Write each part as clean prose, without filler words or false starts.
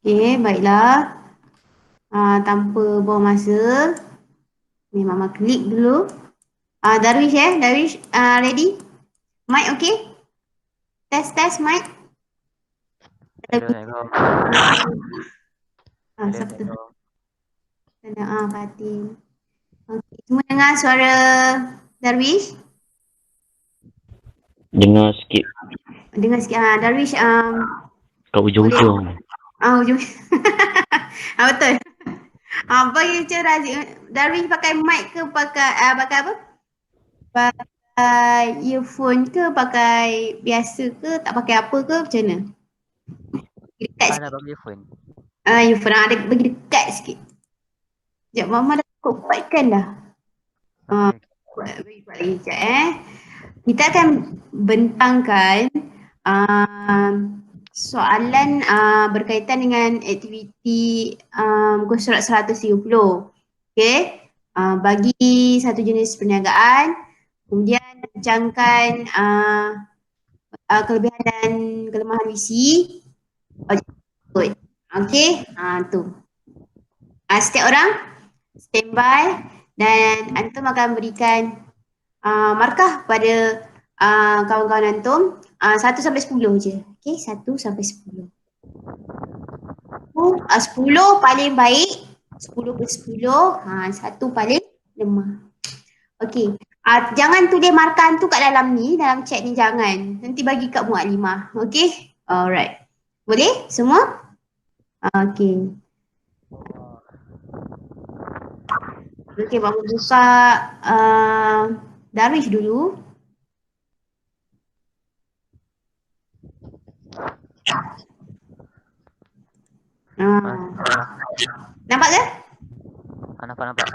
Okey, baiklah. Tanpa buang masa, ni Mama klik dulu. Darwish Darwish ready? Mic okey? Test mic. Hello, Assalamualaikum. Hello, Siapa tu? Assalamualaikum. Fatin. Okey, semua dengar suara Darwish? Dengar sikit Dengar sikit. Darwish kat ujung-ujung. ujung. Betul. Bagi macam Darwish pakai mic ke pakai apa? Pakai earphone ke, pakai biasa ke, tak pakai apa ke, macam mana? Dekat Nak sikit. bagi phone. Earphone ada bagi dekat sikit. Sekejap, Mama dah kuatkan dah. Okay. Bagi kuat lagi sekejap Kita akan bentangkan soalan berkaitan dengan aktiviti muka surat 130. Okey. Bagi satu jenis perniagaan, kemudian bincangkan kelebihan dan kelemahan visi. Okey, tu. Setiap orang standby dan antum akan berikan markah pada kawan-kawan antum 1 sampai 10 je. Okey, 1 sampai 10. 10 paling baik, 10 per 10, 1 paling lemah. Okey. Jangan tulis markah tu kat dalam ni, dalam chat ni jangan. Nanti bagi kat Muaklimah. Okey? Alright. Boleh semua? Okey. Okey, Mama buka Darwish dulu. Nampak ke? Nampak. Nampak.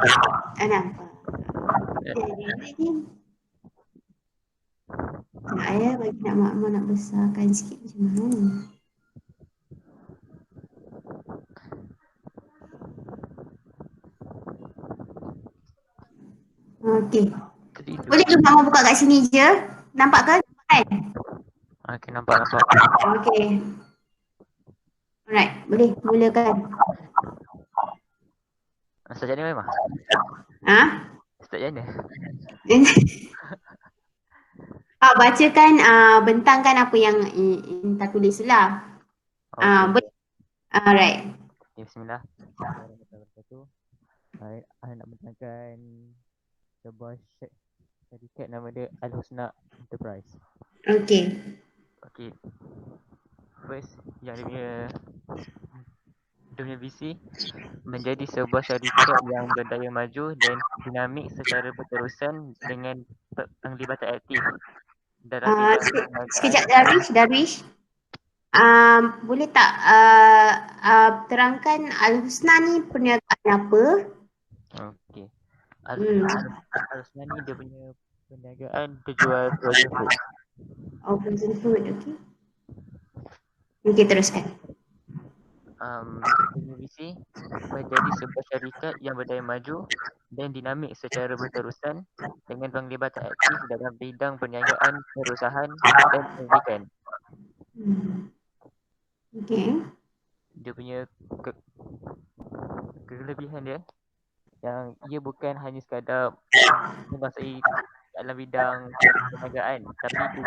Sekejap bagi nak Mak nak besarkan sikit macam mana. Okey. Boleh ke Mak buka kat sini je? Nampak ke? Kan? Okey, nampak. Okey. Alright, boleh mulakan. Start jadi memang? Start jadi? Bacakan, bentangkan apa yang Inta tulis lah. Boleh. Alright. Okay, bismillah. Baik, saya nak bentangkan sebuah syarikat nama dia Al-Husna Enterprise. Okey. First, yang dia punya visi menjadi sebuah syarikat yang berdaya maju dan dinamik secara berterusan dengan penglibatan aktif dalam bidang sekejap Darwish. Boleh tak terangkan Al-Husna ni perniagaan apa? Okey. Al-Husna ni dia punya perniagaan terjual frozen food. Frozen food, okey. Okey, teruskan. Punya visi menjadi sebuah syarikat yang berdaya maju dan dinamik secara berterusan dengan penglibatan aktif dalam bidang perniagaan, perusahaan dan pendidikan. Okey. Dia punya kelebihan dia yang ia bukan hanya sekadar menguasai dalam bidang perniagaan, tapi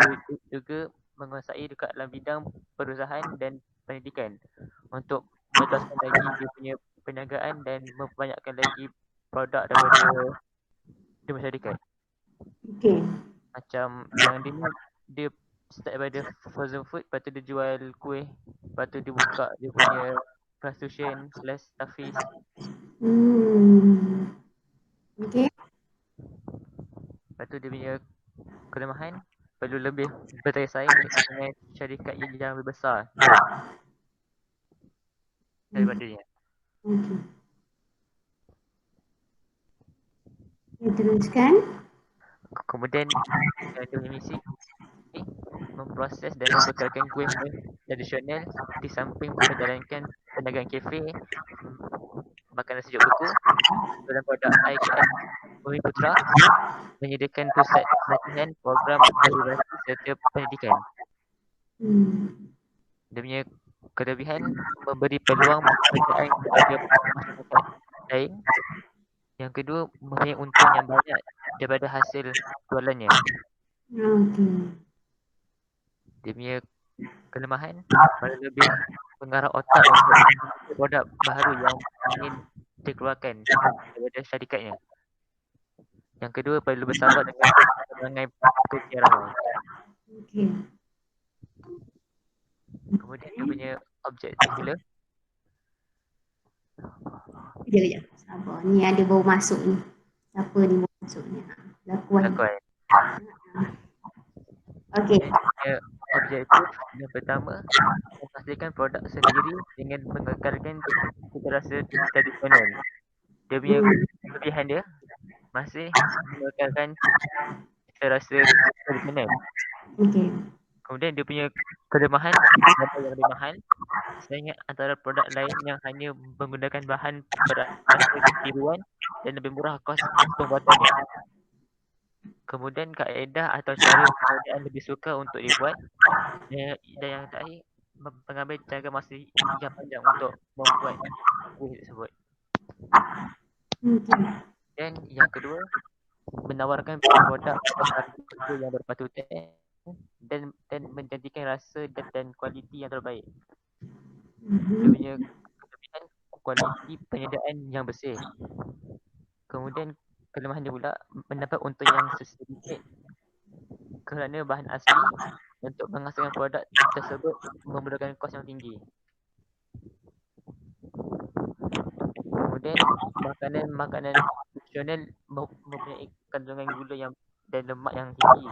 juga menguasai dekat dalam bidang perusahaan dan pendidikan untuk meluaskan lagi dia punya perniagaan dan membanyakkan lagi produk daripada dia masyarakat. Okey. Macam yang dia ni, dia start daripada frozen food, lepas tu dia jual kuih, lepas tu dia buka dia punya prostitution / staffies. Okey. Lepas tu dia punya kelemahan perlu lebih berjaya saing dengan syarikat yang lebih besar daripadanya. Teruskan. Kemudian dia punya misi memproses dan membekalkan kuih tradisional di samping menjalankan perniagaan kafe, makanan sejuk beku dalam produk IKS Bumi Putra, menyediakan pusat latihan, program motivasi serta pendidikan. Dia punya kelebihan memberi peluang pekerjaan kepada masyarakat lain. Yang kedua, mempunyai untung yang banyak daripada hasil jualannya. Okey. Dia punya kelemahan pada lebih mengarah otak untuk membuat produk baru yang ingin dikeluarkan daripada syarikatnya. Yang kedua, perlu bersabar dengan perangai pekerja ramai. Okey. Kemudian dia punya objektif pula. Kejap. Sabar. Ni ada baru masuk ni. Siapa ni baru masuk ni? Lakuan. Lakuan. Okey. Dia punya objektif yang pertama, memastikan produk sendiri dengan mengekalkan cita rasa tradisional. Dia punya kelebihan dia masih mengekalkan cita rasa tradisional. Okey. Kemudian dia punya kelemahan, apa yang lebih mahal, saingan antara produk lain yang hanya menggunakan bahan berasal tiruan dan lebih murah kos pembuatannya. Kemudian kaedah atau cara pengadaan lebih sukar untuk dibuat, dan yang terakhir mengambil jangka masa yang panjang untuk membuat kuih tersebut. Okey. Dan yang kedua, menawarkan produk harga yang berpatutan dan menjanjikan rasa dan kualiti yang terbaik. Dia punya kelebihan kualiti penyediaan yang bersih. Kemudian kelemahan dia pula mendapat untung yang sedikit kerana bahan asli untuk menghasilkan produk tersebut memerlukan kos yang tinggi. Kemudian makanan tradisional mempunyai kandungan gula dan lemak yang tinggi,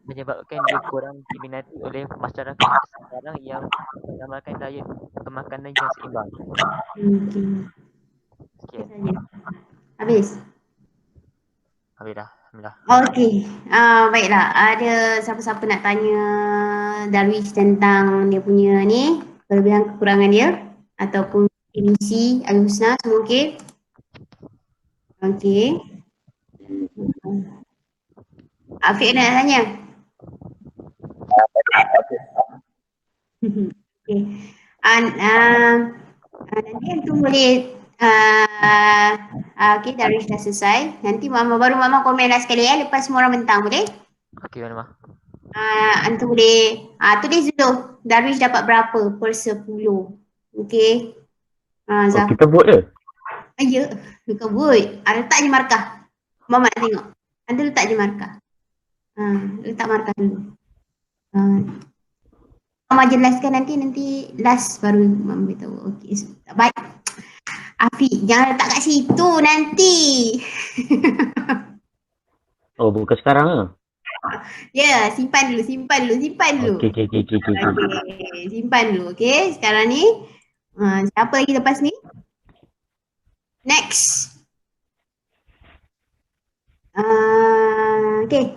menyebabkan dia kurang diminati oleh masyarakat sekarang yang mengamalkan diet pemakanan yang seimbang. Okey. Sekian. Habis? Habis dah. Alhamdulillah. Okey. Baiklah. Ada siapa-siapa nak tanya Darwish tentang dia punya ni, kelebihan kekurangan dia ataupun misi Al-Husna, semua okey? Okey. Afiq nak tanya? Okey. Nanti antum boleh okey, Darwish dah selesai. Nanti Mama komen lah sekali lepas semua orang bentang, boleh? Okey, Mama. Antum boleh tulis dulu Darwish dapat berapa per 10. Okey. Kita vote je. Ya, bukan vote. Letak je markah. Mama nak tengok. Anda letak je markah. Letak markah dulu. Mama jelaskan nanti last baru Mama beritahu. Okey, baik. Afiq, jangan letak kat situ nanti. Oh, bukan sekarang lah. Ya, simpan dulu. Okey. Okey, simpan dulu. Okey, sekarang ni siapa lagi lepas ni? Next. Okey.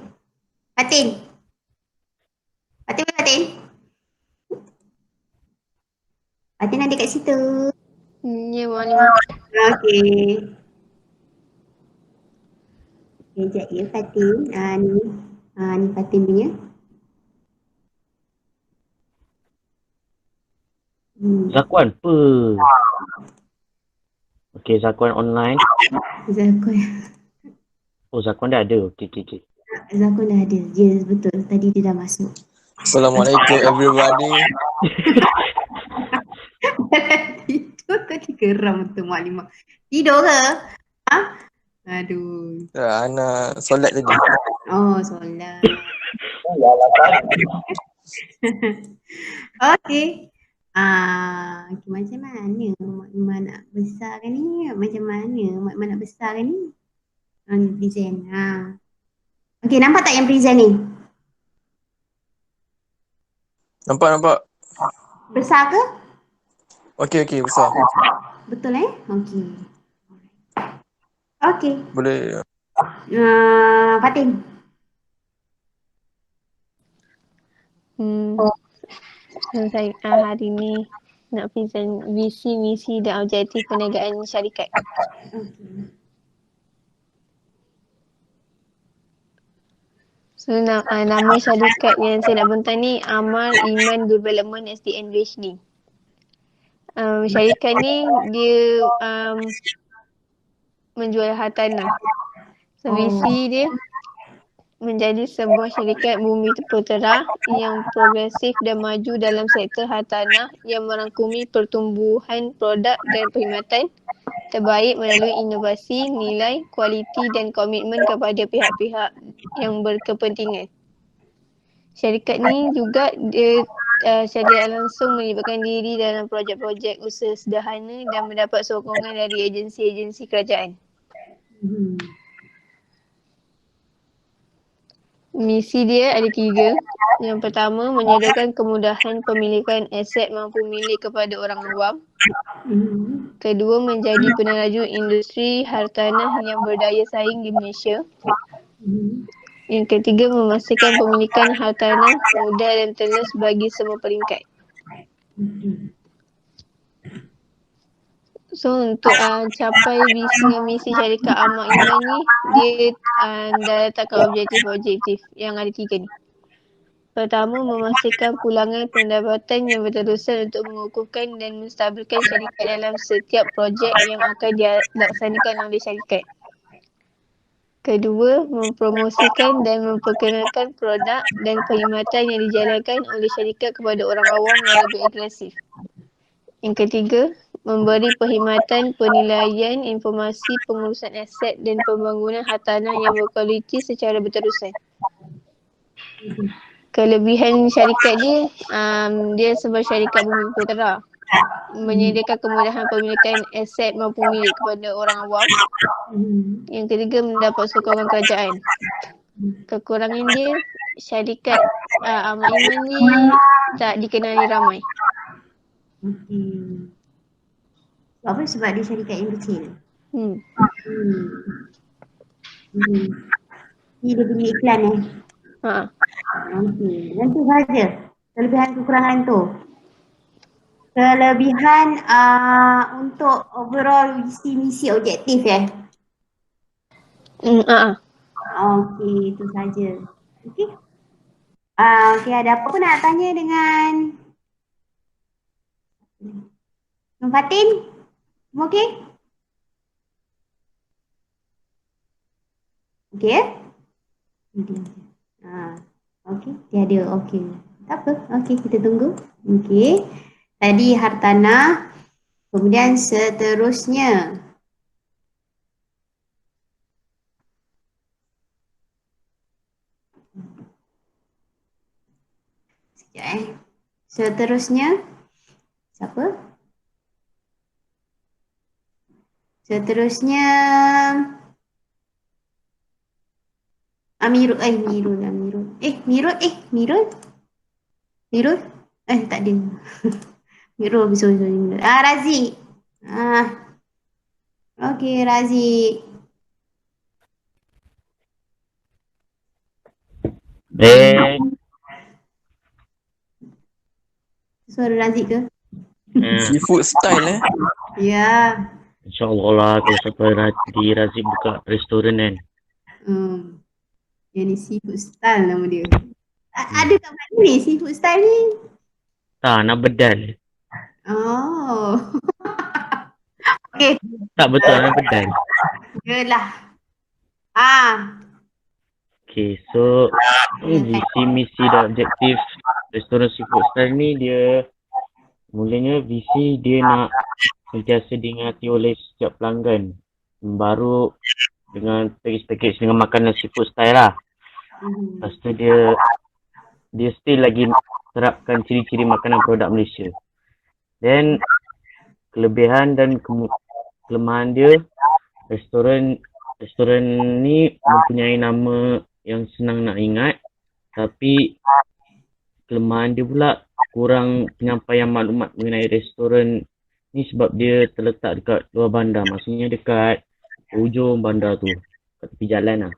Fatin. Fatin ada kat situ. Ya, Maklimah. Okey. Sekejap ya Fatin. Ni Fatin punya. Zakuan apa? Okey, Zakuan online. Zakuan dah ada. Okey. Zakuan dah ada. Ya, betul. Tadi dia dah masuk. Assalamualaikum everybody. Tidur tadi geram betul Maklimah. Tidur ke? Aduh. Ana solat tadi. Oh, solat. Okey. Macam mana Maklimah nak besarkan ni? Macam mana Maklimah nak besarkan ni? Present. Okey, nampak tak yang present ni? Nampak. Besar ke? Okey, besar. Betul Okey. Okey. Boleh. Fatin. Saya hari ni nak present visi, misi dan objektif perniagaan syarikat. Okey. So nama syarikat yang saya nak bentang ni Amal Iman Development SDN Rashni. Syarikat ni dia menjual hartanah. So visi dia menjadi sebuah syarikat bumi putera yang progresif dan maju dalam sektor hartanah yang merangkumi pertumbuhan produk dan perkhidmatan terbaik melalui inovasi, nilai, kualiti dan komitmen kepada pihak-pihak yang berkepentingan. Syarikat ni juga dia secara langsung melibatkan diri dalam projek-projek usaha sederhana dan mendapat sokongan dari agensi-agensi kerajaan. Misi dia ada 3. Yang pertama, menyediakan kemudahan pemilikan aset mampu milik kepada orang awam. Kedua, menjadi peneraju industri hartanah yang berdaya saing di Malaysia. Yang ketiga, memastikan pemilikan hartanah mudah dan telus bagi semua peringkat. So untuk capai visi dan misi syarikat Amak Iman ni, dia dah letakkan objektif-objektif yang ada 3 ni. Pertama, memastikan pulangan pendapatan yang berterusan untuk mengukuhkan dan menstabilkan syarikat dalam setiap projek yang akan dilaksanakan oleh syarikat. Kedua, mempromosikan dan memperkenalkan produk dan perkhidmatan yang dijalankan oleh syarikat kepada orang awam yang lebih agresif. Yang ketiga, memberi perkhidmatan penilaian informasi pengurusan aset dan pembangunan hartanah yang berkualiti secara berterusan. Kelebihan syarikat dia, dia sebagai syarikat bumi putera, menyediakan kemudahan pemilikan aset maupun milik kepada orang awam. Yang ketiga, mendapat sokongan kerajaan. Kekurangan dia, syarikat Amak Iman ni tak dikenali ramai. Sebab apa? Sebab dia syarikat yang kecil. Ni dia punya iklan Okey, nanti saja kelebihan kekurangan tu. Kelebihan untuk overall visi misi objektif Okey, itu saja. Okey. Okey, ada apa pun nak tanya dengan Fatin? Semua okey? Okey ya? Okey, tiada. Okey. Tak apa. Okey, kita tunggu. Okey. Tadi hartanah. Kemudian seterusnya. Sekejap Seterusnya. Siapa? Seterusnya. Mirul. Tak ada. Mirul, sorry. Razi. Okey, Razi. Suara Razi ke? Seafood style Ya. InsyaAllah lah kalau sampai nanti Razik buka restoran kan. Yang ni seafood style nama dia. Ada kat mana ni seafood style ni? Tak, nak bedal. Oh. Okey. Tak betul, nak bedal. Yelah. Okay, so visi, misi dan objektif restoran seafood style ni dia mulanya visi dia nak sentiasa diingati oleh setiap pelanggan. Baru dengan package dengan makanan seafood style lah. Lepas tu dia still lagi terapkan ciri-ciri makanan produk Malaysia. Then kelebihan dan kelemahan dia, restoran ni mempunyai nama yang senang nak ingat, tapi kelemahan dia pula kurang penyampaian maklumat mengenai restoran ni sebab dia terletak dekat luar bandar, maksudnya dekat ujung bandar tu, kat tepi jalan lah.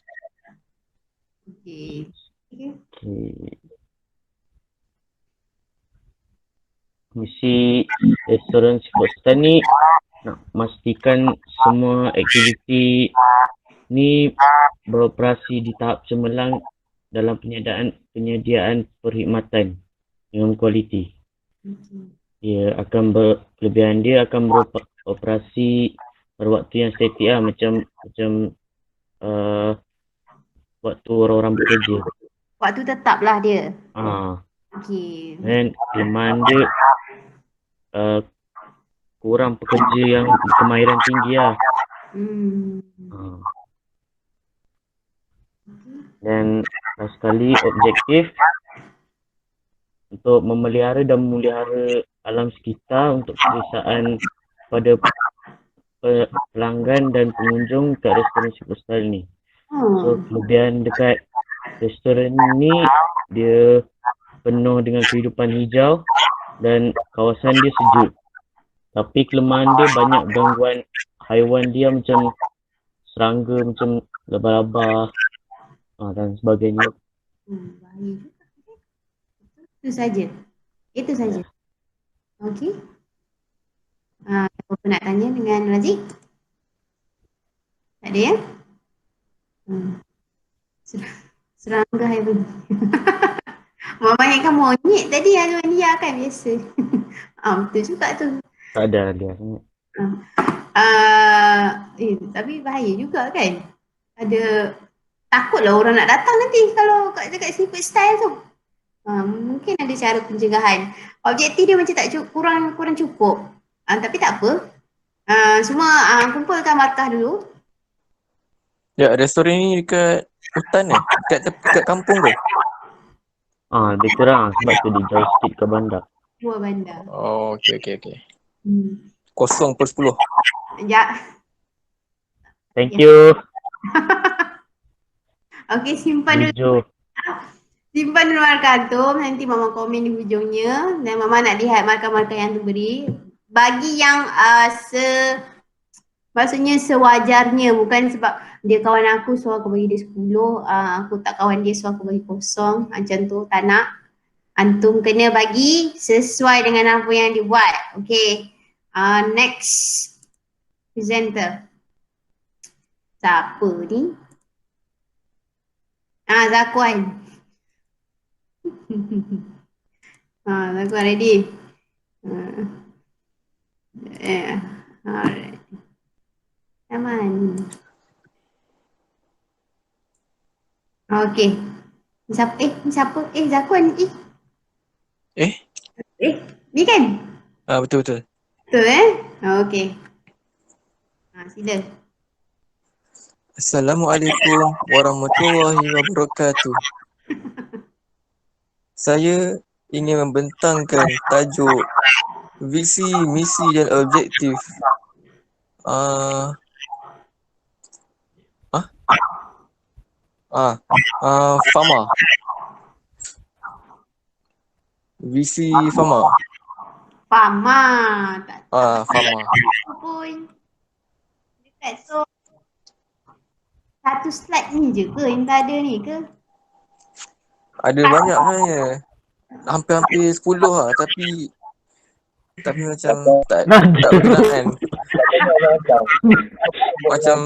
Misi restoran seafood style ni nak memastikan semua aktiviti ni beroperasi di tahap cemerlang dalam penyediaan perkhidmatan dengan kualiti. kelebihan dia akan beroperasi pada waktu yang statik lah, macam waktu orang-orang bekerja. Waktu tetap lah dia. Okey. Dan kelemahan dia kurang pekerja yang berkemahiran tinggi lah. Dan last sekali objektif untuk memelihara dan memelihara alam sekitar untuk keselesaan pada pelanggan dan pengunjung kat restoran Seafood Style ni. So kelebihan dekat restoran ni, dia penuh dengan kehidupan hijau dan kawasan dia sejuk. Tapi kelemahan dia banyak gangguan haiwan dia macam serangga, macam laba-laba dan sebagainya. Baik. Itu saja. Okey. Apa nak tanya dengan Razik? Tak ada ya? Serangga haiwan. Banyakkan monyet tadi Alwania kan biasa. Betul juga tu. Tak ada dia. Tapi bahaya juga kan? Ada takutlah orang nak datang nanti kalau dekat Seafood Style tu. Mungkin ada cara pencegahan. Objektif dia macam tak kurang cukup. Tapi tak apa. Semua kumpulkan markah dulu. Ya, restoran ni dekat hutan dekat kampung ke? Lebih kurang sebab tu dia jauh sikit ke bandar. Dua bandar. Oh, okey. 0/10. Sekejap. Thank you. Okey, simpan dulu. Simpan dulu markah tu. Nanti Mama komen di hujungnya. Dan Mama nak lihat markah-markah yang tu beri. Bagi yang maksudnya sewajarnya, bukan sebab dia kawan aku so aku bagi dia 10, aku tak kawan dia so aku bagi 0. Macam tu, tak nak. Antum kena bagi sesuai dengan apa yang dia buat. Okay. Next presenter. Siapa ni? Zakuan. Zakuan ready? Alright. Aman. Okay. Ni siapa? Zakuan ni. Ni kan? Betul. Betul Okay. Sila. Assalamualaikum warahmatullahi wabarakatuh. Saya ingin membentangkan tajuk visi, misi dan objektif Fama. Visi Fama. Fama. Fama. Pun. Dekat so. Satu slide ni je ke yang tak ada ni ke? Ada banyak sebenarnya. Hampir 10 lah, tapi macam tak berkenaan. Macam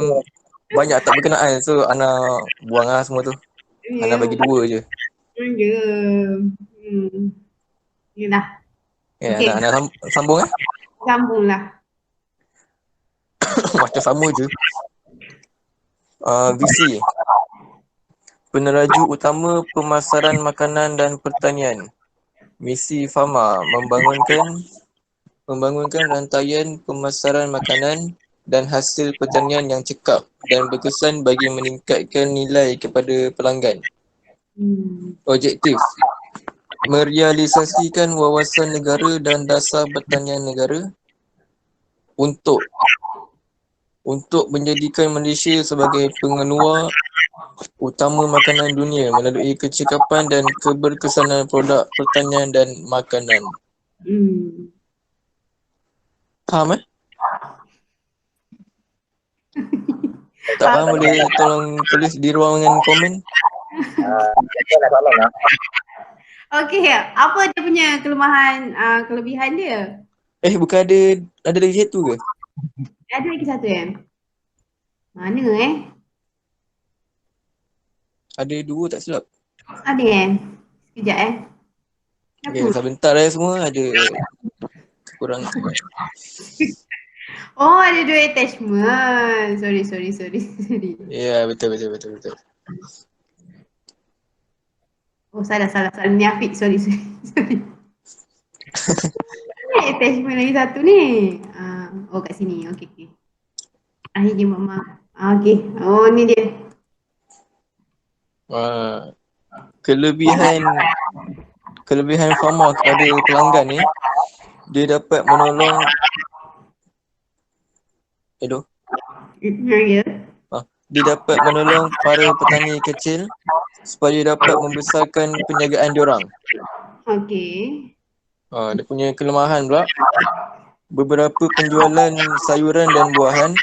banyak tak berkenaan, so Ana buang lah semua tu. Ana bagi 2 je. Yelah. Okay. Ana sambung Sambung lah. Macam sama je. Visi. Peneraju utama pemasaran makanan dan pertanian. Misi Fama membangunkan rantaian pemasaran makanan dan hasil pertanian yang cekap dan berkesan bagi meningkatkan nilai kepada pelanggan. Objektif. Merealisasikan wawasan negara dan dasar pertanian negara untuk menjadikan Malaysia sebagai pengenua utama makanan dunia melalui kecekapan dan keberkesanan produk pertanian dan makanan. Faham Tak faham boleh tolong tulis di ruangan komen. Okey, apa dia punya kelebihan dia? Bukan ada lagi satu ke? Ada lagi satu Mana Ada 2 tak silap. Ada Sekejap Okay, sebentar semua ada. kurang tu. Oh, ada 2 attachment. Sorry. Ya, betul. Oh, salah. Ni Afiq, sorry. Ni attachment lagi satu ni. Oh, kat sini. Okey. Akhirnya Mama. Okey. Oh, ni dia. Kelebihan pharma kepada pelanggan ni, dia dapat menolong Ya. dia dapat menolong para petani kecil supaya dapat membesarkan perniagaan diorang. Okey. Dia punya kelemahan pula, beberapa penjualan sayuran dan buahan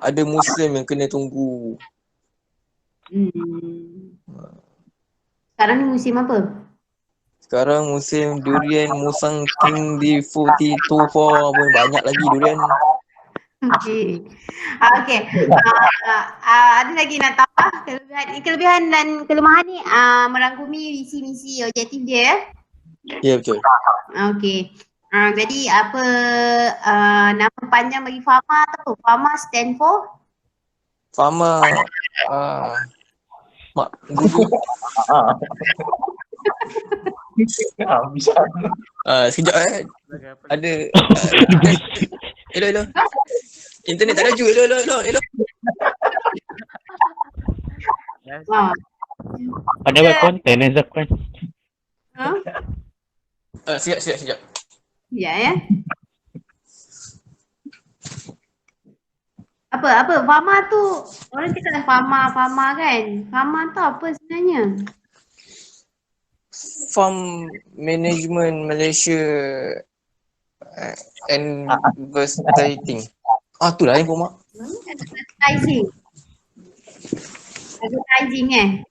ada musim yang kena tunggu. Sekarang ni musim apa? Sekarang musim durian Musang King D42 pun banyak lagi durian. Okey. Ada lagi nak tambah kelebihan dan kelemahan ni merangkumi visi-misi objektif dia. Ya, betul. Okey. Jadi apa nama panjang bagi pharma tu? Pharma stand for? Pharma mak guru. Sekejap ada hello. Internet tak laju. Hello. Ada buat konten Zakwan. Sekejap. Ya. Apa? Pharma tu orang cakap pharma kan. Pharma tu apa sebenarnya? Farm Management Malaysia Advertising. Tu lah yang mak. Advertising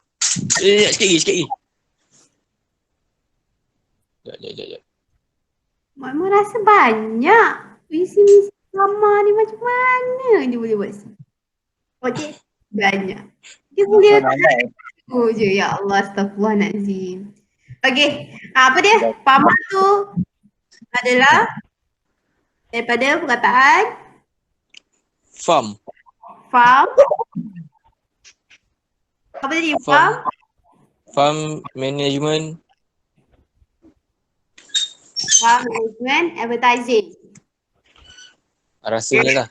Sikit lagi. Sekejap. Mak rasa banyak visi-misi pharma ni macam mana dia boleh buat sih? Okey, banyak. Dia boleh je, ya Allah, astagfirullahaladzim. Okey, apa dia? Pharma tu adalah daripada perkataan Farm. Apa tadi? Farm Management Advertising. Rasanya lah.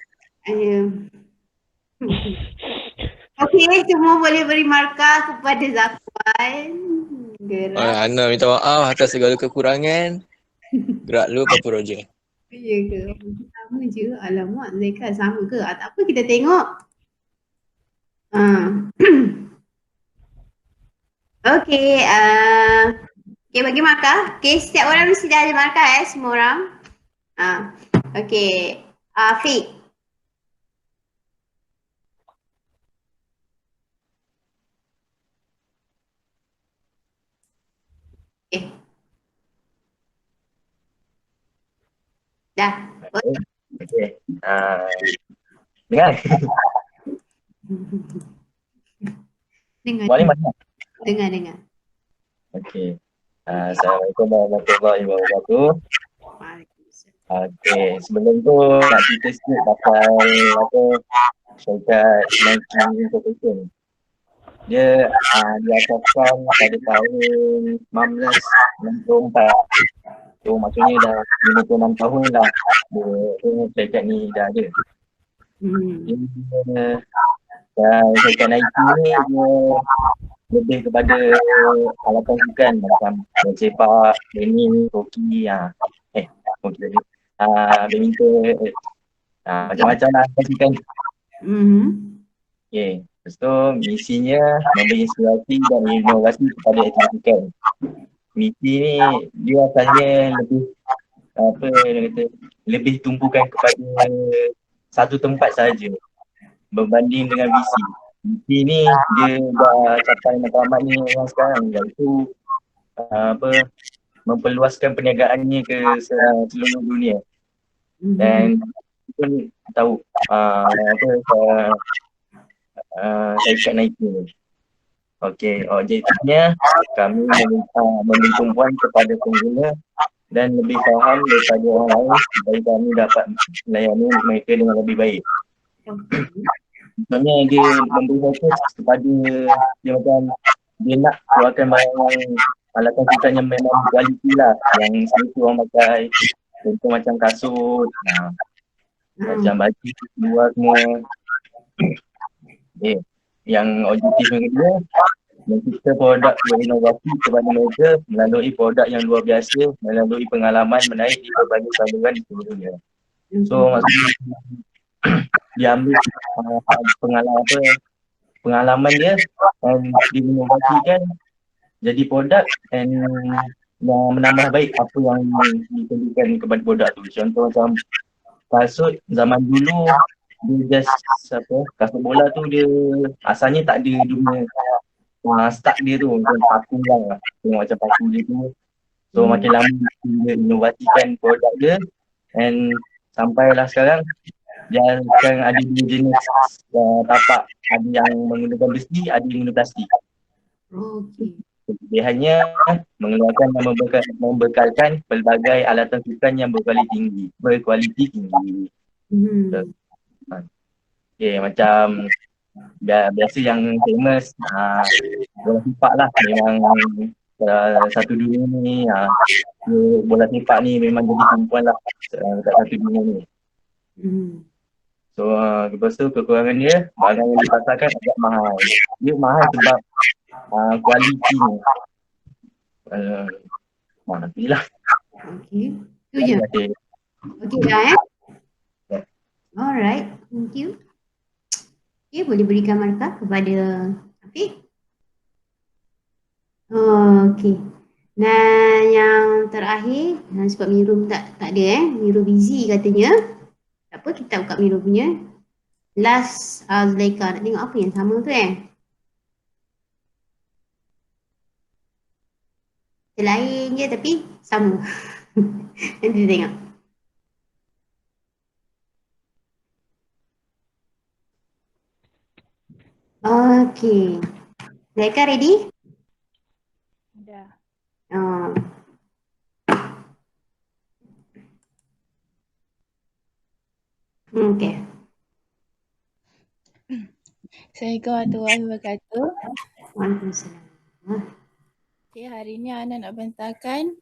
Okey, semua boleh beri markah kepada Zakwan. Ana minta maaf atas segala kekurangan. Gerak lu apa Roger? Ya ke? Sama je. Alamak, Zaika sama ke? Tak apa, kita tengok. Okey, bagi markah. Okey, setiap orang mesti dah ada markah semua orang. Okey, Afiq. Okay. Dah. Okey. Dengar. Boleh mana? Dengar. Okey. Assalamualaikum warahmatullahi wabarakatuh. Okey, sebelum tu nak cerita sikit pasal syarikat Nike Incorporation. Dia diasaskan pada tahun 1964. So maksudnya dah 56 tahun dah syarikat ni dah ada. Dan syarikat Nike ni dia lebih kepada alatan sukan macam sepak, tenis, hoki, badminton, macam-macam lah sukan. Okay, lepas tu misinya memberi inspirasi dan inovasi kepada aktiviti sukan. Misi ni dia asalnya lebih tumpukan kepada satu tempat sahaja berbanding dengan visi. Misi ni dia dah capai matlamat ni orang sekarang, iaitu memperluaskan perniagaannya ke seluruh dunia. Dan pun tahu syarikat Nike ni. Okey, objektifnya kami memberi tumpuan kepada pengguna dan lebih faham daripada orang lain supaya kami dapat melayani mereka dengan lebih baik. Sebenarnya dia memberi fokus kepada dia macam dia nak keluarkan barang yang alatan sukan yang memang kualiti lah, yang selalu orang pakai, contoh macam kasut, macam baju luar semua. Okay. Yang objektif yang kedua, mencipta produk berinovasi kepada mereka melalui produk yang luar biasa, melalui pengalaman menaik di berbagai saluran di seluruh dunia. So maksudnya dia ambil pengalaman dia dan diinovasikan jadi produk dan yang menambah baik apa yang ditujukan kepada produk tu. Contoh macam kasut zaman dulu dia just kasut bola tu dia asalnya tak ada dia punya start dia tu macam paku lah, tengok macam paku dia tu. So makin lama dia inovasikan produk dia and sampailah sekarang dia sekarang ada dua jenis tapak, ada yang menggunakan besi, ada yang menggunakan plastik. Kelebihannya mengeluarkan dan membekalkan pelbagai alatan sukan yang berkualiti tinggi. Okay, macam biasa yang famous bola sepak lah, memang satu dunia ni bola sepak ni memang jadi tumpuan lah kat satu dunia ni. So lepas tu kekurangan dia, barang yang dipasarkan agak mahal. Dia mahal sebab kualiti ni. Nantilah. Okay, tu je. Okay dah Alright, thank you. Okay, boleh berikan markah kepada Afiq. Okay. Dan yang terakhir, sebab Miru tak ada Miru busy katanya. Tak apa, kita buka Miru punya. Last Zulaika, nak tengok apa yang sama tu Lain je tapi sama. Nanti tengok. Okay. Zulaika ready? Dah. Okay. Assalamualaikum warahmatullahi wabarakatuh. Waalaikumsalam. Okay, hari ni Ana nak bentangkan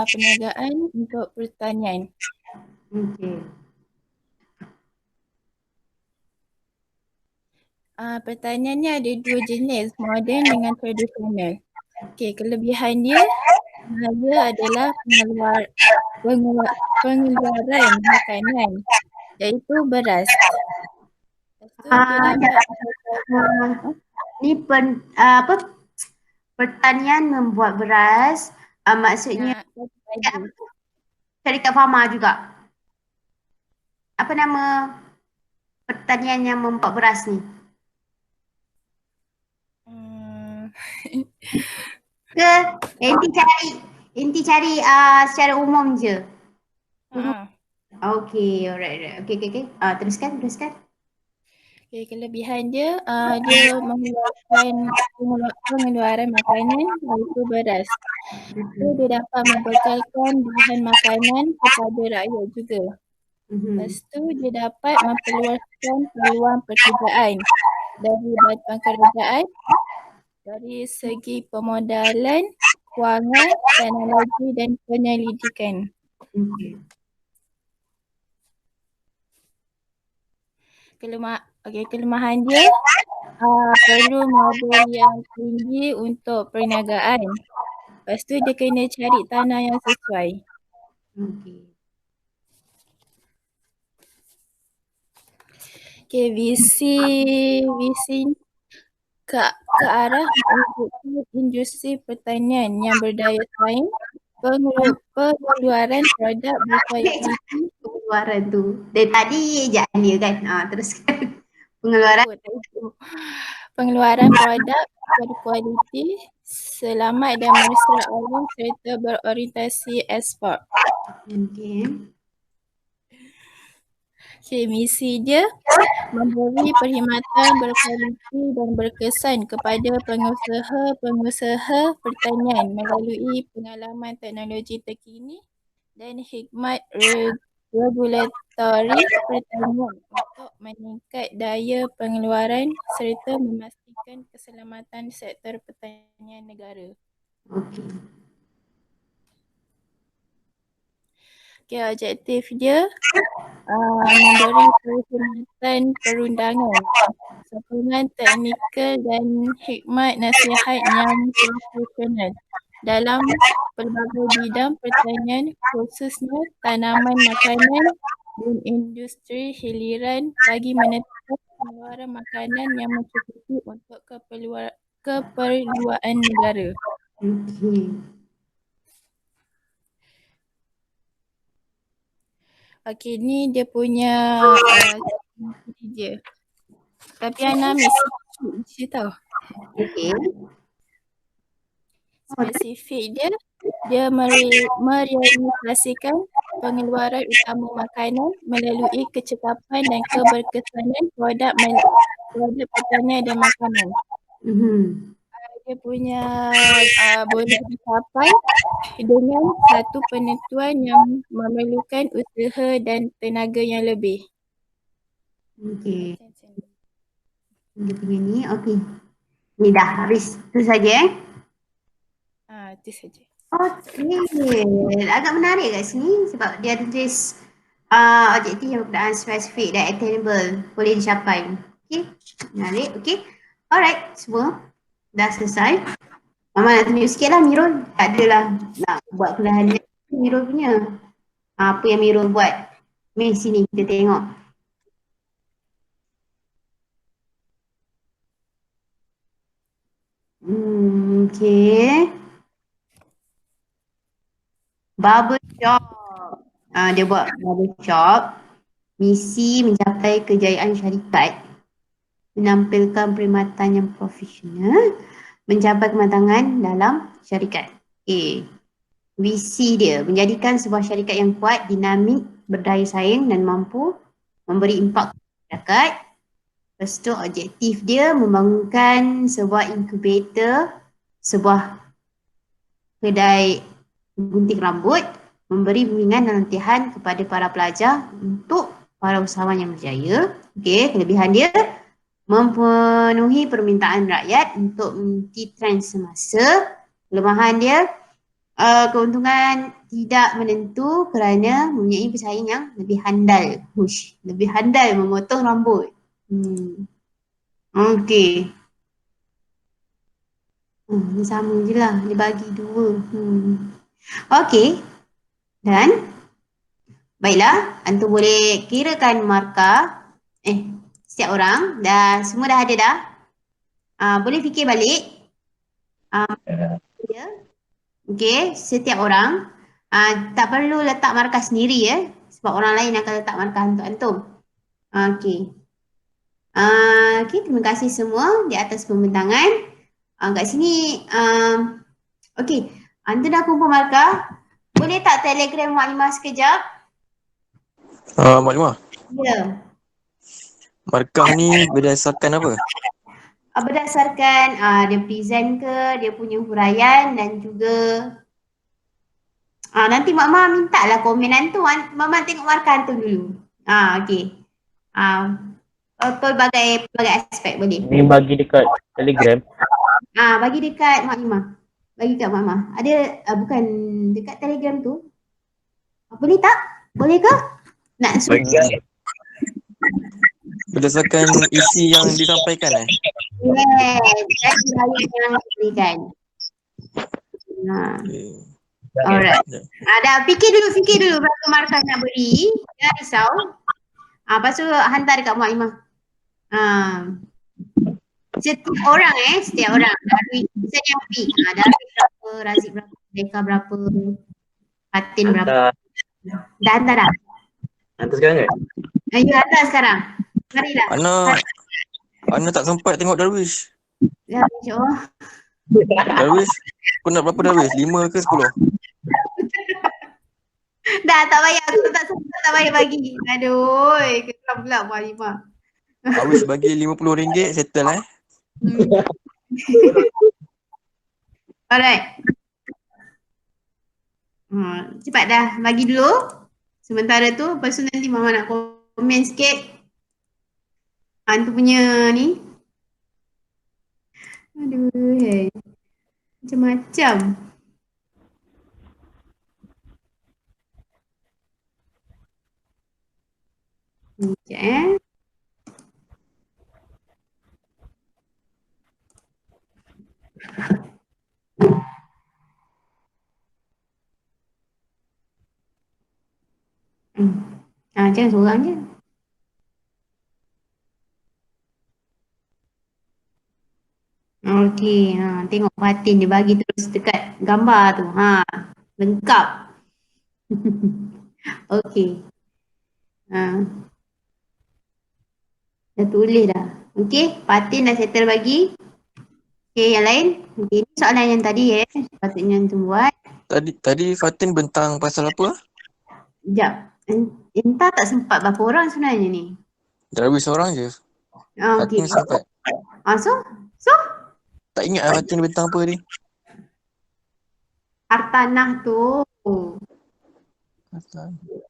perniagaan untuk pertanian. Okay. Pertanian ni ada dua jenis, moden dengan tradisional. Okay, kelebihan dia adalah pengeluaran makanan, iaitu beras. Ni pertanian membuat beras, maksudnya syarikat farma juga. Apa nama pertanian yang membuat beras ni? Ke Inti cari secara umum je. Okay, alright. Okay. Teruskan. Okay, kelebihan dia, dia mengeluarkan pengeluaran makanan iaitu beras. Dia dapat membekalkan bahan makanan kepada rakyat juga. Lepas tu dia dapat memperluaskan peluang pekerjaan dari bantuan kerajaan, dari segi pemodalan, kewangan, teknologi dan penyelidikan. Kelemahan dia perlu modal yang tinggi untuk perniagaan. Lepas tu dia kena cari tanah yang sesuai. Okay, visi ke arah industri pertanian yang berdaya saing, pengeluaran produk berkualiti. Pengeluaran tu. Dari tadi je dia kan. Teruskan. Pengeluaran produk berkualiti, selamat dan mesra alam serta berorientasi ekspor. Okay, misi dia memberi perkhidmatan berkualiti dan berkesan kepada pengusaha pertanian melalui pengalaman teknologi terkini dan hikmat regulatory pertanian untuk meningkat daya pengeluaran serta memastikan keselamatan sektor pertanian negara. Okey. Okay, objektif dia memberi perkhidmatan perundangan, sokongan teknikal dan hikmat nasihat yang profesional dalam pelbagai bidang pertanian, khususnya tanaman makanan dan industri hiliran bagi menetapkan pengeluaran makanan yang mencukupi untuk keperluan negara. Okey. Okey, ni dia punya dia. Tapi Ana mesti tahu. Okey. Spesifik dia merealisasikan pengeluaran utama makanan melalui kecekapan dan keberkesanan produk pertanian dan makanan. Dia punya boleh dicapai dengan satu penentuan yang memerlukan usaha dan tenaga yang lebih. Okey. Dia punya ni, okey. Ni dah habis. Itu saja Itu saja. Okey. Agak menarik kat sini sebab dia tulis objektif yang berkenaan spesifik dan attainable, boleh dicapai. Okey. Menarik. Okey. Alright, semua dah selesai. Mama nak tunjuk sikit lah Mirul. Tak adalah nak buat kelahan Mirul punya. Apa yang Mirul buat. Mari sini kita tengok. Okay. Barber shop. Dia buat barber shop. Misi mencapai kejayaan syarikat. Menampilkan perkhidmatan yang profesional. Mencapai kematangan dalam syarikat. Okay. Visi dia menjadikan sebuah syarikat yang kuat, dinamik, berdaya saing dan mampu memberi impak kepada masyarakat. Lepas tu objektif dia membangunkan sebuah inkubator, sebuah kedai gunting rambut, memberi bimbingan dan latihan kepada para pelajar untuk para usahawan yang berjaya. Okey, kelebihan dia memenuhi permintaan rakyat untuk mengikuti trend semasa. Kelemahan dia keuntungan tidak menentu kerana mempunyai pesaing yang lebih handal. Lebih handal memotong rambut. Okey. Ni sama je lah. Dia bagi dua. Okey. Dan baiklah, antum boleh kirakan markah setiap orang. Dah semua dah ada dah. Boleh fikir balik. Okey, setiap orang tak perlu letak markah sendiri ya. Sebab orang lain akan letak markah untuk antum. Okey. Okay, terima kasih semua di atas pembentangan. Kat sini, okay, antum dah kumpul markah. Boleh tak telegram Maklimah sekejap? Maklimah? Ya. Markah ni berdasarkan apa? Berdasarkan dia present ke, dia punya huraian dan juga nanti Mak minta lah komen antum. Mama tengok markah antum dulu. Okay. Pelbagai aspek boleh. Ni bagi dekat Telegram. Bagi dekat Maklimah. Bagi kat Mama. Ada bukan dekat Telegram tu. Boleh tak? Boleh ke? Nak suruh. Berdasarkan isi yang disampaikan Yes. Dan yang diberikan. Alright. Dah fikir dulu berapa markah nak beri. Jangan risau. Lepas tu hantar dekat Maklimah. Setiap orang dari saya yang pi. Dari berapa, Razik berapa, Deka berapa, Fatin berapa. Dah hantar dah? Hantar sekarang ke? Ya, hantar sekarang. Marilah. Ana tak sempat tengok Darwish. Ya, insyaAllah. Darwish, kau nak berapa Darwish? 5 ke 10? Dah tak payah, aku tak sempat, tak payah bagi. Aduh, keram pula Maklimah. Darwish bagi RM50 settle Alright. Cepat dah, bagi dulu. Sementara tu, lepas tu nanti Mama nak komen sikit. Hantu punya ni. Aduh, macam-macam. Sekejap jangan seorang je. Okey, tengok Fatin dia bagi terus dekat gambar tu. Lengkap. Okey. Dah tulis dah. Okey, Fatin dah settle bagi. Okey, yang lain. Okey, ni soalan yang tadi patutnya antum buat. Tadi Fatin bentang pasal apa? Sekejap. Entah tak sempat berapa orang sebenarnya ni? Darwis seorang je. Okey. Fatin sempat. So? Tak ingat lah Fatin bentang apa tadi. Hartanah tu. Astagfirullah.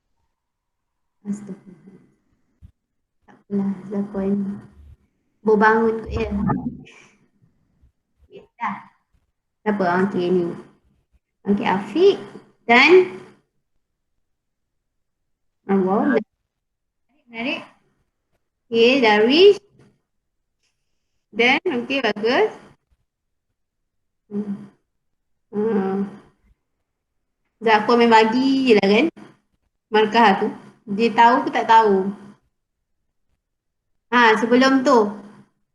Tak apalah, Zakon. Berbangun kot ya. Dah. Tak apa, okey ni. Okey, Afiq. Dan wow, menarik. Okey, Darwish. Dan okey, bagus. Zakon main bagi je lah kan. Markah tu. Dia tahu ke tak tahu? Sebelum tu.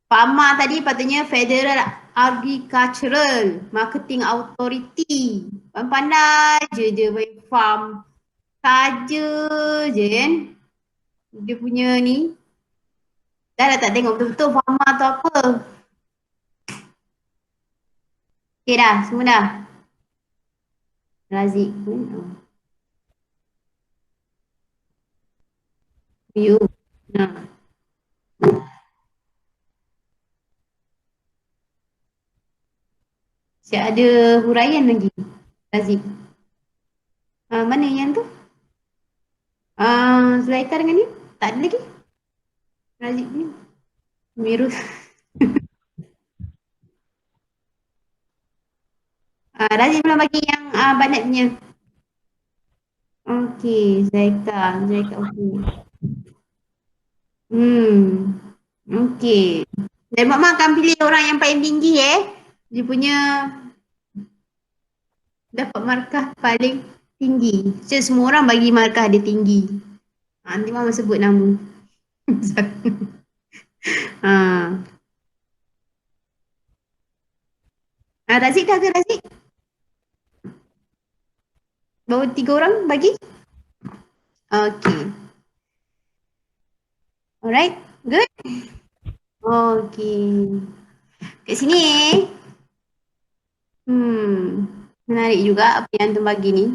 Pak Amar tadi patutnya Federal Agricultural Marketing Authority. Pandai je dia main farm. Saja je kan. Dia punya ni. Dah tak tengok betul-betul farmer tu apa. Okay dah, semua dah. Razik pun. You. Siap ada huraian lagi. Razik. Mana yang tu? Zulaika dengan ni? Tak ada lagi? Razik ni. Mirus. Razik belum bagi yang Banat punya. Okey, Zaika okey. Okey. Dan Mak Mak akan pilih orang yang paling tinggi Dia punya dapat markah paling tinggi. So, semua orang bagi markah dia tinggi. Nanti Mama sebut nama. Razik dah ke Razik? Bawa 3 orang bagi? Okay. Alright, good. Okay. Kat sini menarik juga apa yang antum bagi ni.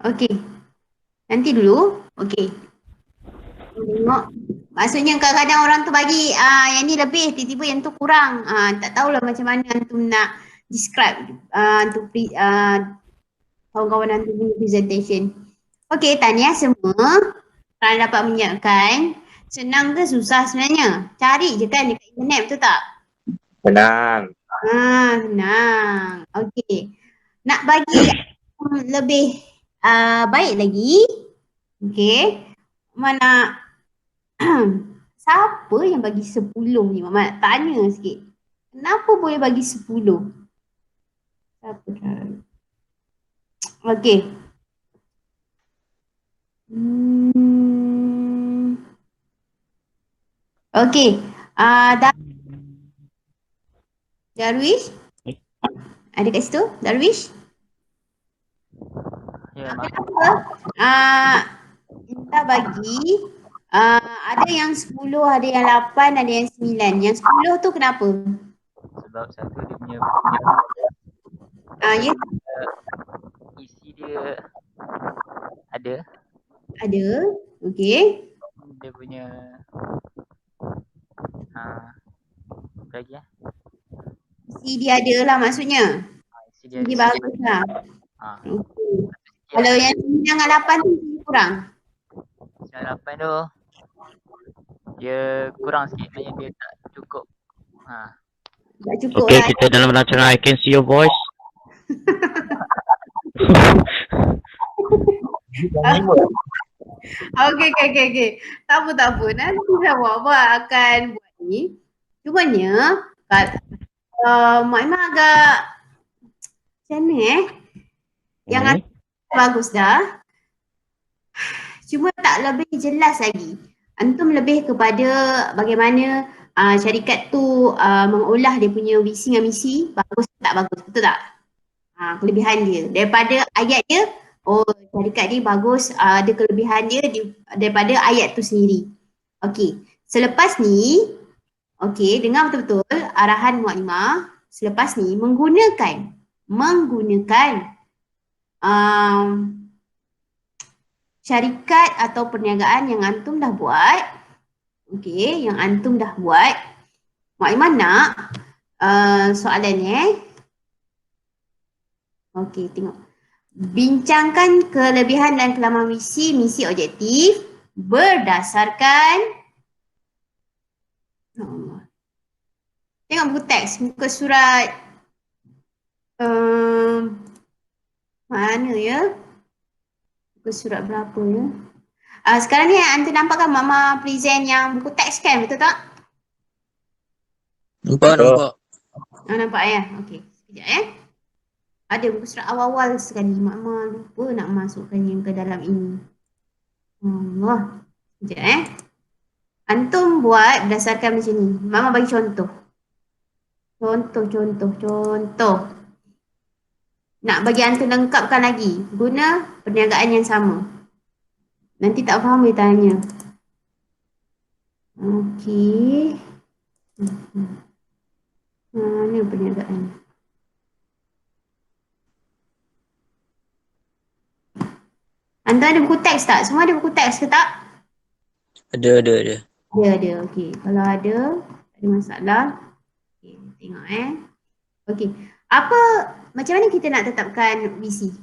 Okay. Nanti dulu. Okay. Tengok. Maksudnya kadang-kadang orang tu bagi yang ni lebih, tiba-tiba yang tu kurang. Tak tahulah macam mana antum nak describe untuk kawan-kawan antum punya presentation. Okay, tahniah semua. Kerana dapat menyiapkan. Senang ke susah sebenarnya? Cari je kan dekat internet, betul tak? Senang. Senang. Okay. Nak bagi lebih baik lagi. Okay. Mana siapa yang bagi 10 ni? Mama nak tanya sikit. Kenapa boleh bagi 10? Siapa dah? Okay. Okay. Darwish? Ada kat situ? Darwish? Ya, kenapa? Kita bagi ada yang 10, ada yang 8, ada yang 9. Yang 10 tu kenapa? Sebab satu dia punya Ya. isi dia Ada. Ada. Okey. Dia punya apa lagi ya? CD ada lah maksudnya. CD CD ada. bagus lah. Okey. Kalau yang 9 dengan 8 tu kurang. 98 tu dia kurang sikit, maknanya dia tak cukup. Tak cukup Okay, lah. kita dalam rancangan I Can See Your Voice. Okey. Tak apa. Nanti sama akan buat ni. Cumanya, Mak Imah agak macam mana yang bagus dah. Cuma tak lebih jelas lagi. Antum lebih kepada bagaimana syarikat tu mengolah dia punya visi dengan misi, bagus tak bagus, betul tak? Kelebihan dia. Daripada ayat dia, syarikat ni bagus, ada kelebihan dia daripada ayat tu sendiri. Okey, selepas ni, dengar betul-betul arahan Mu'alimah. Selepas ni menggunakan syarikat atau perniagaan yang antum dah buat. Okey, yang antum dah buat. Mu'alimah nak soalan ni Okey, tengok. Bincangkan kelebihan dan kelemahan misi objektif berdasarkan tengok buku teks, muka surat mana ya? Muka surat berapa ya? Sekarang ni antum nampak kan Mama present yang buku teks kan, betul tak? Nampak. Nampak ya? Okey, sekejap ya. Ada buku surat awal-awal sekali. Mama lupa nak masukkan yang ke dalam ini. Allah. Sekejap Antum buat berdasarkan macam ni. Mama bagi contoh. Contoh. Nak bagi antum lengkapkan lagi. Guna perniagaan yang sama. Nanti tak faham dia tanya. Okey. Mana perniagaan? Antum ada buku teks tak? Semua ada buku teks ke tak? Ada. Ada. Okey. Kalau ada masalah. Okey, tengok Okey. Macam mana kita nak tetapkan visi?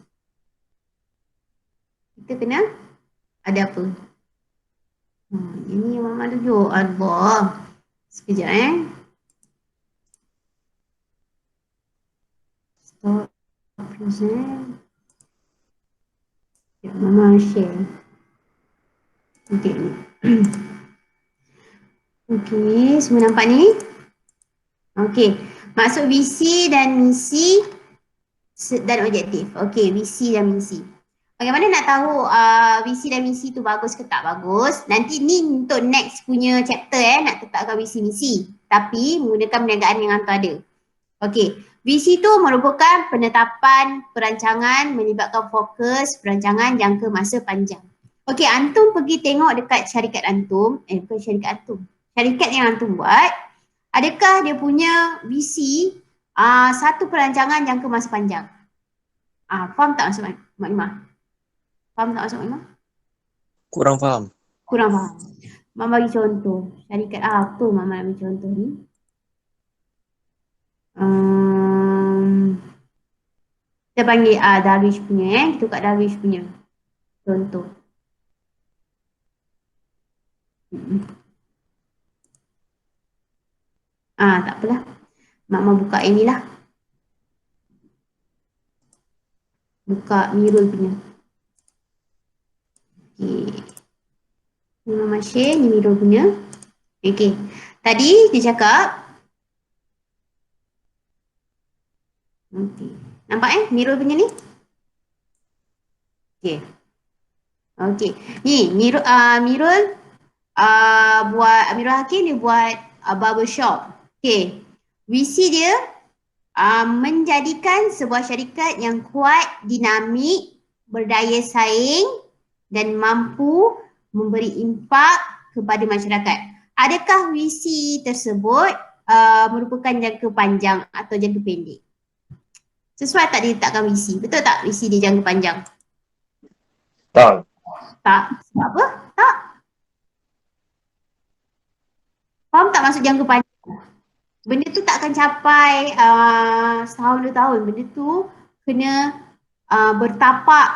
Kita kena ada apa? Ini yang Mama tunjuk. Allah. Sekejap Stop present. Mama share. Okey. Okey, semua nampak ni? Okey. Maksud visi dan misi dan objektif. Okey, visi dan misi. Bagaimana nak tahu visi dan misi tu bagus ke tak bagus? Nanti ni untuk next punya chapter nak tetapkan visi misi. Tapi menggunakan perniagaan yang antum ada. Okey. Visi tu merupakan penetapan perancangan melibatkan fokus perancangan jangka masa panjang. Okey, antum pergi tengok dekat syarikat antum, bukan syarikat antum. Syarikat yang antum buat, adakah dia punya visi satu perancangan jangka masa panjang? Faham tak maksud Mak Imah? Faham tak maksud Mak Imah? Kurang faham. Mama bagi contoh. Syarikat apa Mama bagi contoh ni? Kita panggil Darwish punya kita buka Darwish punya contoh. Tak apalah. Mama buka inilah. Buka Mirul punya. Okey. Ni Mama share, ni Mirul punya. Okey. Tadi dia cakap okey. Nampak Mirul punya ni? Okey. Ni Mirul Mirul Hakim dia buat barbershop. Okey. Visi dia menjadikan sebuah syarikat yang kuat, dinamik, berdaya saing dan mampu memberi impak kepada masyarakat. Adakah visi tersebut merupakan jangka panjang atau jangka pendek? Sesuai tak diletakkan visi? Betul tak visi dia jangka panjang? Tak. Tak. Sebab apa? Tak. Faham tak maksud jangka panjang? Benda tu tak akan capai setahun 2 tahun. Benda tu kena bertapak,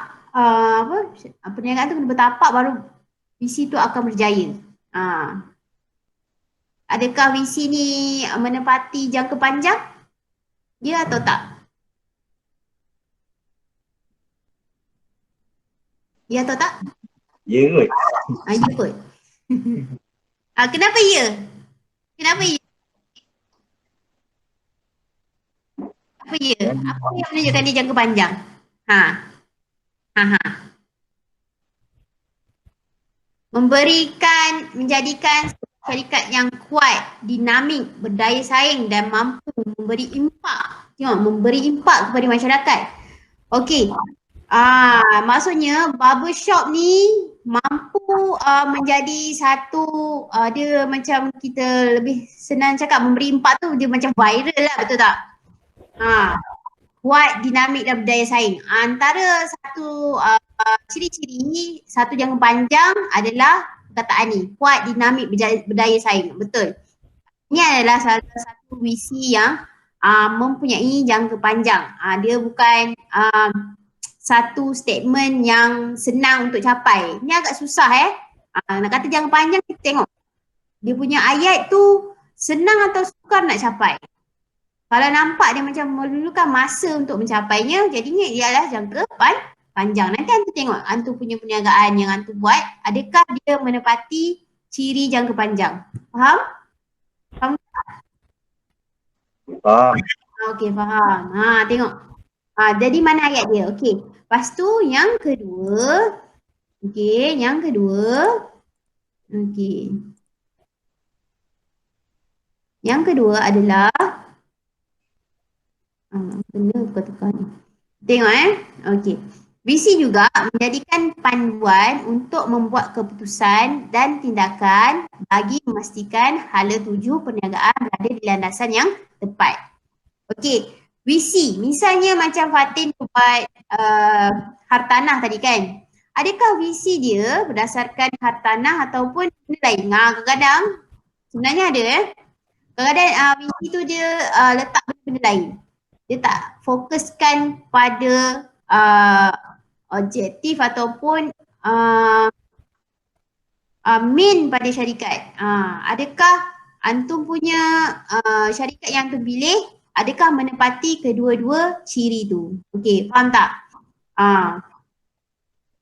perniagaan tu kena bertapak baru visi tu akan berjaya. Adakah visi ni menepati jangka panjang? Ya atau tak? Ya atau tak? Ya kot. Ya kot. Kenapa ya? Kenapa ya? Apa ya? Apa yang menunjukkan dia jangka panjang? Menjadikan syarikat yang kuat, dinamik, berdaya saing dan mampu memberi impak. Tengok, memberi impak kepada masyarakat. Okey. Maksudnya barbershop ni mampu menjadi satu, dia macam kita lebih senang cakap memberi impak tu, dia macam viral lah, betul tak? Kuat, dinamik dan berdaya saing. Antara satu ciri-ciri satu jangka panjang adalah perkataan ni, kuat, dinamik, berdaya saing. Betul. Ini adalah salah satu visi yang mempunyai jangka panjang. Dia bukan satu statement yang senang untuk capai. Ini agak susah nak kata jangka panjang, kita tengok dia punya ayat tu senang atau sukar nak capai. Kalau nampak dia macam memerlukan masa untuk mencapainya, jadinya ialah jangka panjang. Nanti Antu tengok Antu punya perniagaan yang Antu buat, adakah dia menepati ciri jangka panjang? Faham? Faham? Faham. Okey, faham. Tengok. Jadi mana ayat dia? Okey. Lepas tu yang kedua. Okey, yang kedua. Okey. Yang kedua adalah kena tukar-tukar ni. Tengok okey. Visi juga menjadikan panduan untuk membuat keputusan dan tindakan bagi memastikan hala tuju perniagaan berada di landasan yang tepat. Okey, visi. Misalnya macam Fatin buat hartanah tadi kan. Adakah visi dia berdasarkan hartanah ataupun benda lain? Kadang-kadang sebenarnya ada kadang-kadang visi tu dia letak benda lain. Dia tak fokuskan pada objektif ataupun main pada syarikat. Adakah Antum punya syarikat yang Antum pilih, adakah menepati kedua-dua ciri tu? Okey, faham tak?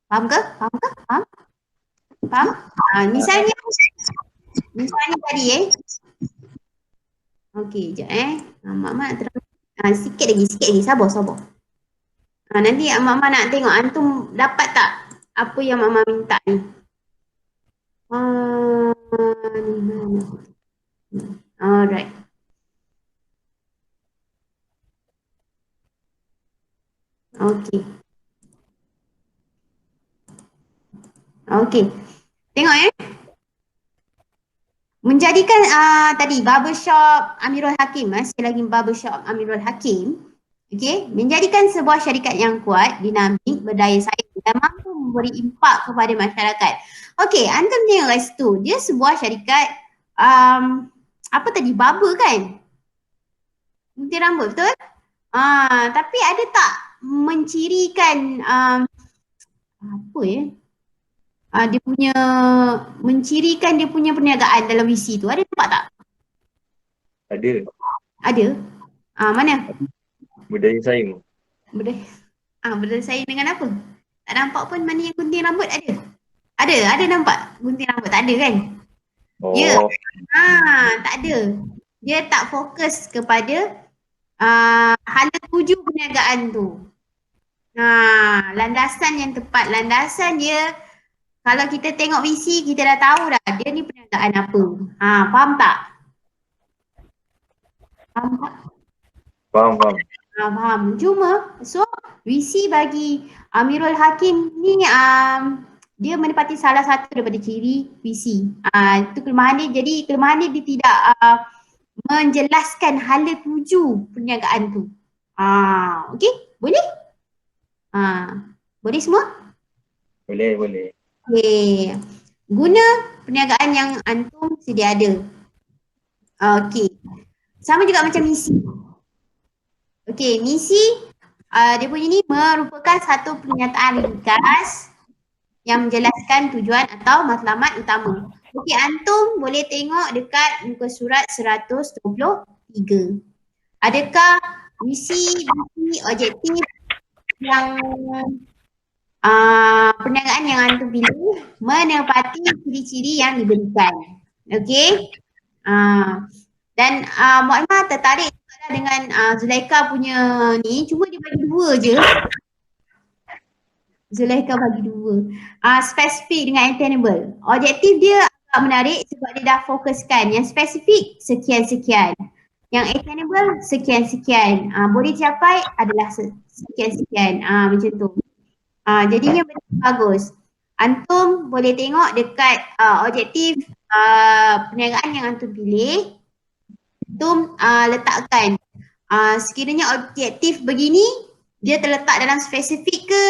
Faham ke? Faham ke? Faham? Faham? Misalnya tadi okey, sekejap Mak terang. Sikit lagi, sabar. Nanti Mak nak tengok Antum dapat tak apa yang Mak minta ni. Alright. Okey. Tengok menjadikan tadi barbershop Amirul Hakim, sekali lagi barbershop Amirul Hakim. Okey, menjadikan sebuah syarikat yang kuat, dinamik, berdaya saing dan mampu memberi impak kepada masyarakat. Okey, Antum tengok kat situ, dia sebuah syarikat apa tadi, barber kan? Gunting rambut, betul? Tapi ada tak mencirikan dia punya mencirikan dia punya perniagaan dalam visi tu? Ada nampak tak? Ada. Ada? Mana? Budaya saing. Budaya saing dengan apa? Tak nampak pun mana yang gunting rambut ada? Ada nampak gunting rambut? Tak ada kan? Ya. Tak ada. Dia tak fokus kepada hala tuju perniagaan tu. Landasan yang tepat. Landasan dia, kalau kita tengok visi, kita dah tahu dah dia ni perniagaan apa. Faham tak? Faham tak? Faham. Faham. Cuma, visi bagi Amirul Hakim ni dia menepati salah satu daripada ciri visi. Itu kelemahan dia. Jadi kelemahan dia tidak menjelaskan hala tuju perniagaan tu. Okey? Boleh? Boleh semua? Boleh. Okey. Guna perniagaan yang antum sedia ada. Okey. Sama juga macam misi. Okey, misi dia punya ni merupakan satu pernyataan ringkas yang menjelaskan tujuan atau matlamat utama. Okey, antum boleh tengok dekat muka surat 123. Adakah misi objektif yang perniagaan yang antum pilih menepati ciri-ciri yang diberikan? Okey. Dan Mak Imah tertarik dengan Zulaikha punya ni, cuma dia bagi dua je. Zulaikha bagi dua. Spesifik dengan attainable. Objektif dia agak menarik sebab dia dah fokuskan. Yang spesifik sekian-sekian. Yang attainable sekian-sekian. Boleh capai adalah sekian-sekian. Macam tu. Jadinya betul bagus. Antum boleh tengok dekat objektif perniagaan yang antum pilih. Antum letakkan sekiranya objektif begini, dia terletak dalam spesifik ke,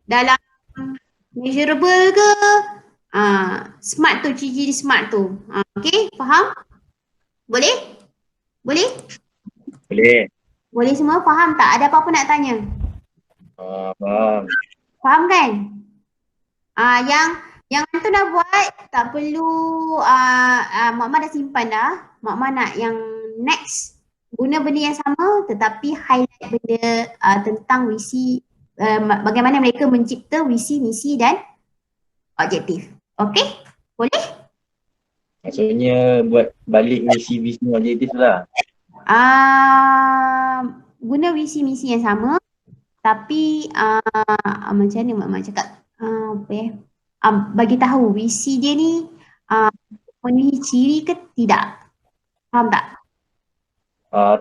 dalam measurable ke, smart tu, ciri-ciri smart tu. Okay, faham? Boleh? Boleh? Boleh. Boleh semua? Faham tak? Ada apa-apa nak tanya? Faham. Faham kan? Yang antum dah buat, tak perlu, Mak Mak dah simpan dah. Mak Mak nak yang next, guna benda yang sama tetapi highlight benda tentang visi, bagaimana mereka mencipta visi, misi dan objektif. Okey? Boleh? Maksudnya buat balik misi-misi objektif lah. Guna visi, misi yang sama tapi macam mana Mak Mak cakap? Bagi tahu visi dia ni memenuhi ciri ke tidak? Faham tak?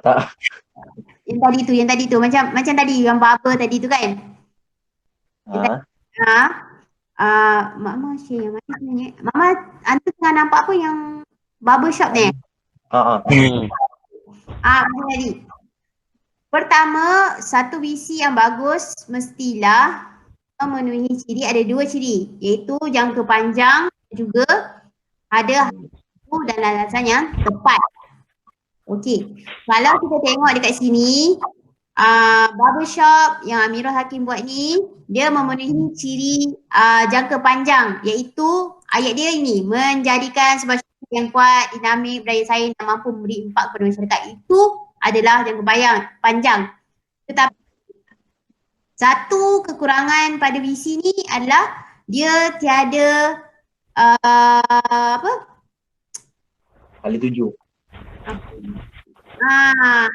Tak. Yang tadi tu macam tadi yang barber tadi tu kan? Mama share yang mana sebenarnya? Mama antum tengah nampak apa yang barber shop ni? Macam tadi. Pertama, satu visi yang bagus mestilah memenuhi ciri, ada dua ciri, iaitu jangka panjang juga ada dan alasan yang tepat. Okey, kalau kita tengok dekat sini, barbershop yang Amirul Hakim buat ni, dia memenuhi ciri jangka panjang, iaitu ayat dia ini, menjadikan sebuah syarikat yang kuat, dinamik, berdaya saing dan mampu memberi impak kepada masyarakat. Itu adalah jangka panjang. Tetapi satu kekurangan pada visi ni adalah dia tiada hala tuju.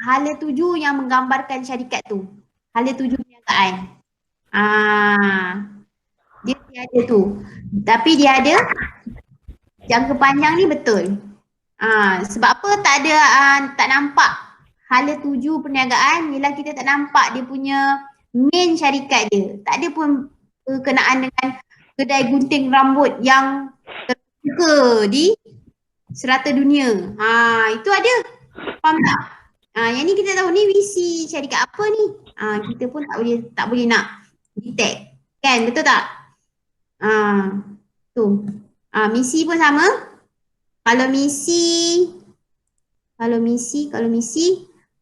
Hala tuju yang menggambarkan syarikat tu. Hala tuju perniagaan. Dia tiada tu. Tapi dia ada jangka panjang ni betul. Sebab apa tak nampak hala tuju perniagaan, ialah kita tak nampak dia punya main syarikat dia. Tak ada pun berkenaan dengan kedai gunting rambut yang terbuka di serata dunia. Itu ada. Faham tak? Yang ni kita tahu ni visi syarikat apa ni. Kita pun tak boleh nak detect. Kan? Betul tak? Tu. Misi pun sama. Kalau misi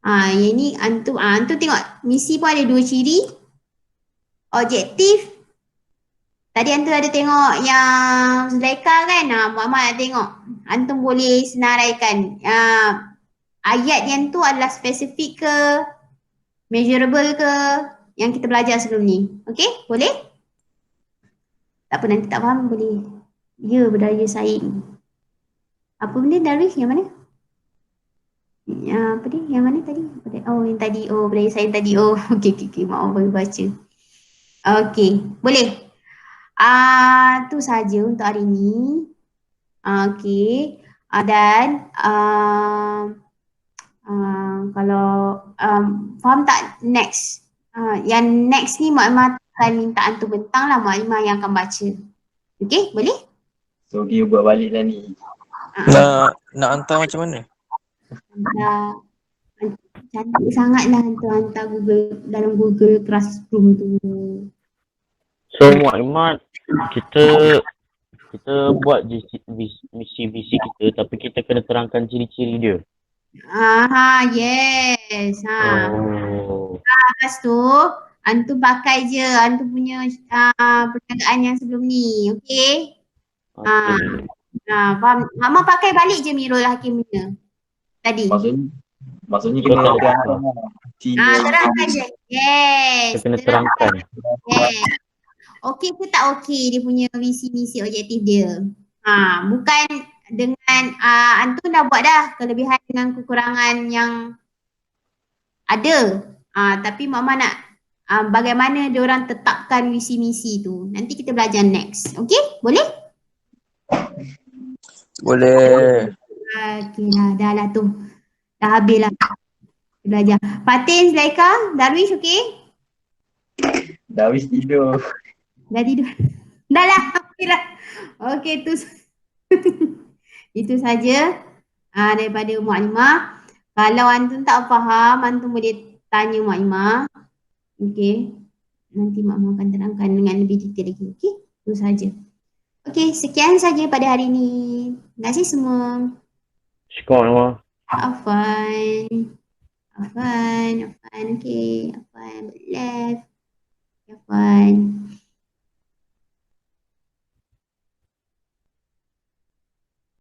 yang ni antum tengok misi pun ada dua ciri. Objektif. Tadi antum ada tengok yang Zulaikha kan? Muhammad ada tengok. Antum boleh senaraikan. Ayat yang tu adalah spesifik ke, measurable ke, yang kita belajar sebelum ni. Okey? Boleh? Tak apa, nanti tak faham boleh. Ya, berdaya saing. Apa benda Darwish? Yang mana? Apa dia? Yang mana tadi? Yang tadi. Berdaya saing tadi. Okey. Maaf baru baca. Okey. Boleh? Tu saja untuk hari ni. Okey. Dan kalau faham tak next? Yang next ni Mak Imah akan minta antum bentang lah, Mak Imah yang akan baca. Okey, boleh? So dia buat balik lah ni. Nak hantar macam mana? Cantik sangat lah hantar dalam Google Classroom tu. So Mak Imah kita buat je misi kita, tapi kita kena terangkan ciri-ciri dia. Yes. Oh. Lepas tu, antum pakai je antum punya perniagaan yang sebelum ni. Okay? Okay. Faham? Mama pakai balik je Mirul Hakim punya tadi. Maksudnya Kau kena tak terangkan lah. Terangkan je. Yes. Kita kena terangkan. Yes. Okey ke tak okey dia punya visi-misi objektif dia. Bukan dengan antum dah buat dah kelebihan dengan kekurangan yang ada. Tapi mama nak bagaimana dia orang tetapkan visi-misi tu. Nanti kita belajar next. Okey? Boleh? Boleh. Okey dah lah tu. Dah habis lah. Belajar. Fatin, Zulaika, Darwish okey? Darwish tidur. Dah tidur. Dah lah. Okey lah. Okey tu. Itu saja daripada Mukadimah. Kalau antum tak faham, antum boleh tanya Mukadimah. Okey. Nanti Mak akan terangkan dengan lebih detail lagi. Okey? Itu saja. Okey, sekian saja pada hari ini. Terima kasih semua. Syukur nama. Afwan. Okey. Afwan. Left. Afwan.